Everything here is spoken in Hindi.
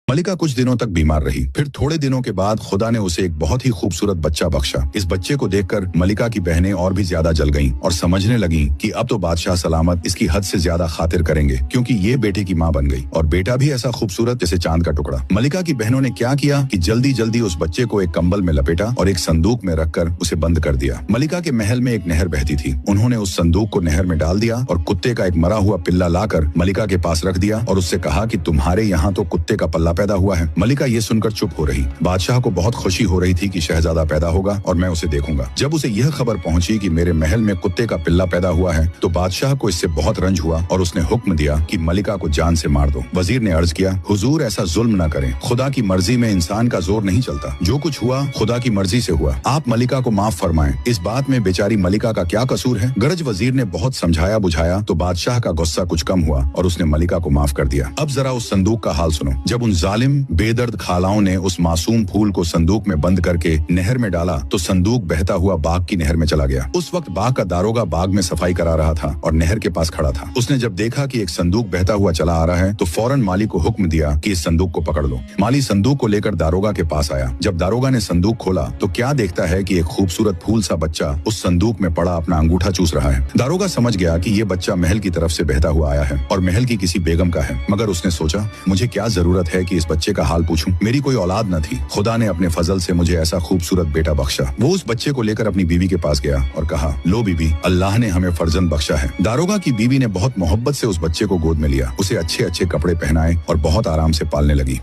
मलिका कुछ दिनों तक बीमार रही। फिर थोड़े दिनों के बाद खुदा ने उसे एक बहुत ही खूबसूरत बच्चा बख्शा। इस बच्चे को देखकर मलिका की बहनें और भी ज्यादा जल गईं और समझने लगीं कि अब तो बादशाह सलामत इसकी हद से ज्यादा खातिर करेंगे, क्योंकि ये बेटे की माँ बन गई और बेटा भी ऐसा खूबसूरत जैसे चांद का टुकड़ा। मलिका की बहनों ने क्या किया कि जल्दी जल्दी उस बच्चे को एक कंबल में लपेटा और एक संदूक में रखकर उसे बंद कर दिया। मलिका के महल में एक नहर बहती थी। उन्होंने उस संदूक को नहर में डाल दिया और कुत्ते का एक मरा हुआ पिल्ला लाकर मलिका के पास रख दिया और उससे कहा कि तुम्हारे यहाँ तो कुत्ते का पल्ला पैदा हुआ है। मलिका ये सुनकर चुप हो रही। बादशाह को बहुत खुशी हो रही थी कि शहजादा पैदा होगा और मैं उसे देखूंगा। जब उसे यह खबर पहुंची कि मेरे महल में कुत्ते का पिल्ला पैदा हुआ है तो बादशाह को इससे बहुत रंज हुआ और उसने हुक्म दिया कि मलिका को जान से मार दो। वजीर ने अर्ज किया, हुजूर ऐसा जुल्म न करें, खुदा की मर्जी में इंसान का जोर नहीं चलता। जो कुछ हुआ खुदा की मर्जी से हुआ। आप मलिका को माफ फरमाएं। इस बात में बेचारी मलिका का क्या कसूर है? गरज वजीर ने बहुत समझाया बुझाया तो बादशाह का गुस्सा कुछ कम हुआ और उसने मलिका को माफ कर दिया। अब जरा उस संदूक का हाल सुनो। जब उन जालिम बेदर्द खालाओं ने उस मासूम फूल को संदूक में बंद करके नहर में डाला तो संदूक बहता हुआ बाग की नहर में चला गया। उस वक्त बाग का दारोगा बाग में सफाई करा रहा था और नहर के पास खड़ा था। उसने जब देखा कि एक संदूक बहता हुआ चला आ रहा है तो फौरन माली को हुक्म दिया कि इस संदूक को पकड़ लो। माली संदूक को लेकर दारोगा के पास आया। जब दारोगा ने संदूक खोला तो क्या देखता है कि एक खूबसूरत फूल सा बच्चा उस संदूक में पड़ा अपना अंगूठा चूस रहा है। दारोगा समझ गया कि ये बच्चा महल की तरफ से बहता हुआ आया है और महल की किसी बेगम का है। मगर उसने सोचा, मुझे क्या जरूरत है कि इस बच्चे का हाल पूछूं? मेरी कोई औलाद न थी। खुदा ने अपने फजल से मुझे ऐसा खूबसूरत बेटा बख्शा। वो उस बच्चे को लेकर अपनी बीवी के पास गया और कहा, लो बीबी, अल्लाह ने हमें फर्जंद बख्शा है। दारोगा की बीवी ने बहुत मोहब्बत से उस बच्चे को गोद में लिया, उसे अच्छे अच्छे कपड़े पहनाए और बहुत आराम से पालने लगी।